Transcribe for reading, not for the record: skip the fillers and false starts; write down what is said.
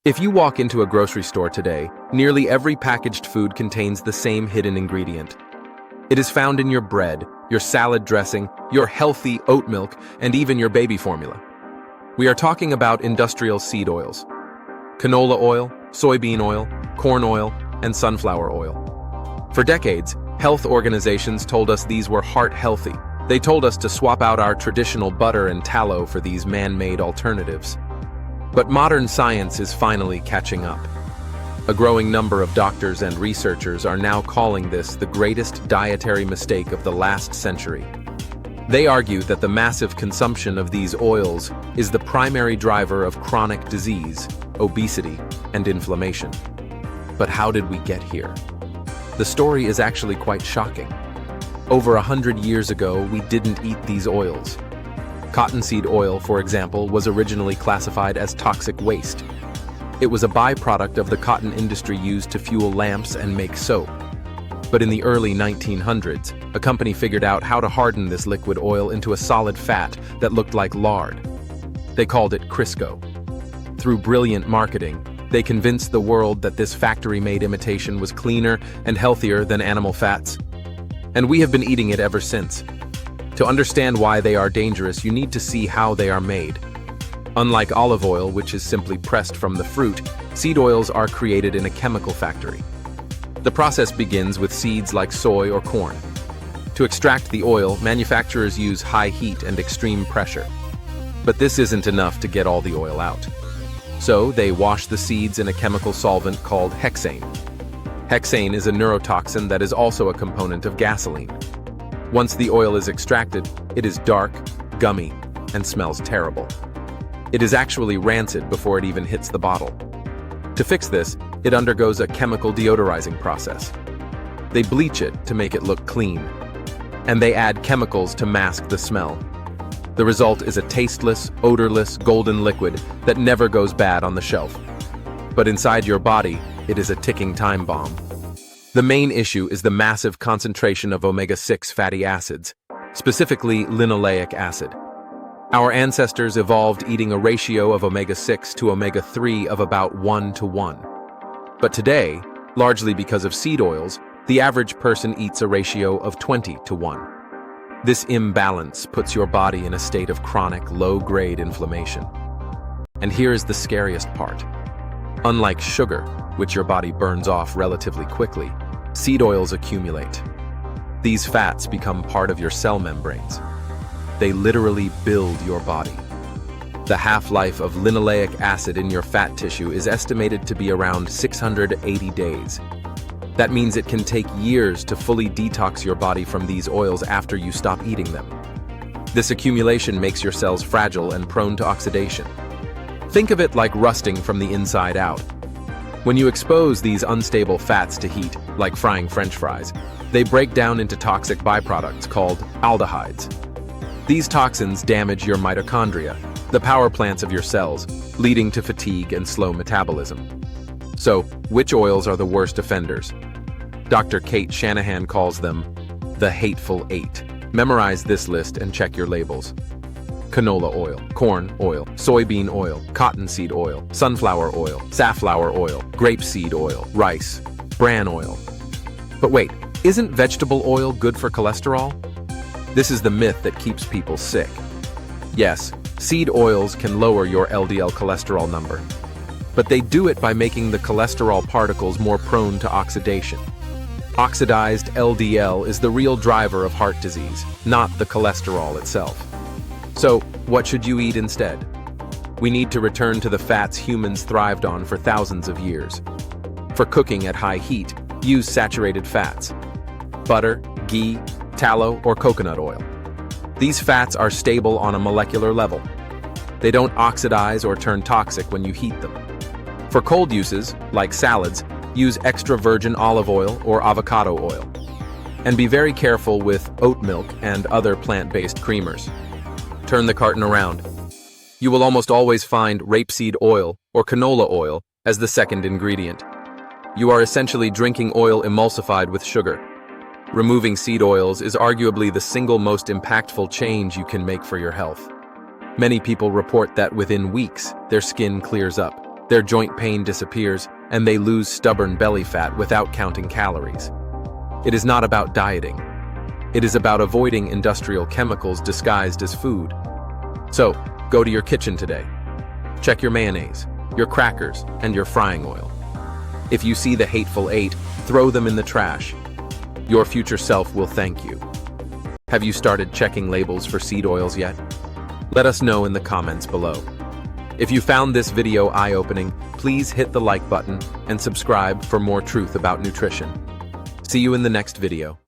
If you walk into a grocery store today, nearly every packaged food contains the same hidden ingredient. It is found in your bread, your salad dressing, your healthy oat milk, and even your baby formula. We are talking about industrial seed oils. Canola oil, soybean oil, corn oil, and sunflower oil. For decades, health organizations told us these were heart-healthy. They told us to swap out our traditional butter and tallow for these man-made alternatives. But modern science is finally catching up. A growing number of doctors and researchers are now calling this the greatest dietary mistake of the last century. They argue that the massive consumption of these oils is the primary driver of chronic disease, obesity, and inflammation. But how did we get here? The story is actually quite shocking. Over 100 years ago, we didn't eat these oils. Cottonseed oil, for example, was originally classified as toxic waste. It was a byproduct of the cotton industry used to fuel lamps and make soap. But in the early 1900s, a company figured out how to harden this liquid oil into a solid fat that looked like lard. They called it Crisco. Through brilliant marketing, they convinced the world that this factory-made imitation was cleaner and healthier than animal fats. And we have been eating it ever since. To understand why they are dangerous, you need to see how they are made. Unlike olive oil, which is simply pressed from the fruit, seed oils are created in a chemical factory. The process begins with seeds like soy or corn. To extract the oil, manufacturers use high heat and extreme pressure. But this isn't enough to get all the oil out. So they wash the seeds in a chemical solvent called hexane. Hexane is a neurotoxin that is also a component of gasoline. Once the oil is extracted, it is dark, gummy, and smells terrible. It is actually rancid before it even hits the bottle. To fix this, it undergoes a chemical deodorizing process. They bleach it to make it look clean, and they add chemicals to mask the smell. The result is a tasteless, odorless, golden liquid that never goes bad on the shelf. But inside your body, it is a ticking time bomb. The main issue is the massive concentration of omega-6 fatty acids, specifically linoleic acid. Our ancestors evolved eating a ratio of omega-6 to omega-3 of about 1:1. But today, largely because of seed oils, the average person eats a ratio of 20:1. This imbalance puts your body in a state of chronic, low-grade inflammation. And here is the scariest part. Unlike sugar, which your body burns off relatively quickly, seed oils accumulate. These fats become part of your cell membranes. They literally build your body. The half-life of linoleic acid in your fat tissue is estimated to be around 680 days. That means it can take years to fully detox your body from these oils after you stop eating them. This accumulation makes your cells fragile and prone to oxidation. Think of it like rusting from the inside out. When you expose these unstable fats to heat, like frying French fries, they break down into toxic byproducts called aldehydes. These toxins damage your mitochondria, the power plants of your cells, leading to fatigue and slow metabolism. So, which oils are the worst offenders? Dr. Kate Shanahan calls them the Hateful 8. Memorize this list and check your labels. Canola oil, corn oil, soybean oil, cottonseed oil, sunflower oil, safflower oil, grapeseed oil, rice, bran oil. But wait, isn't vegetable oil good for cholesterol? This is the myth that keeps people sick. Yes, seed oils can lower your LDL cholesterol number, but they do it by making the cholesterol particles more prone to oxidation. Oxidized LDL is the real driver of heart disease, not the cholesterol itself. So, what should you eat instead? We need to return to the fats humans thrived on for thousands of years. For cooking at high heat, use saturated fats. Butter, ghee, tallow, or coconut oil. These fats are stable on a molecular level. They don't oxidize or turn toxic when you heat them. For cold uses, like salads, use extra virgin olive oil or avocado oil. And be very careful with oat milk and other plant-based creamers. Turn the carton around. You will almost always find rapeseed oil or canola oil as the second ingredient. You are essentially drinking oil emulsified with sugar. Removing seed oils is arguably the single most impactful change you can make for your health. Many people report that within weeks, their skin clears up. Their joint pain disappears, and they lose stubborn belly fat without counting calories. It is not about dieting. It is about avoiding industrial chemicals disguised as food. So, go to your kitchen today. Check your mayonnaise, your crackers, and your frying oil. If you see the Hateful 8, throw them in the trash. Your future self will thank you. Have you started checking labels for seed oils yet? Let us know in the comments below. If you found this video eye-opening, please hit the like button and subscribe for more truth about nutrition. See you in the next video.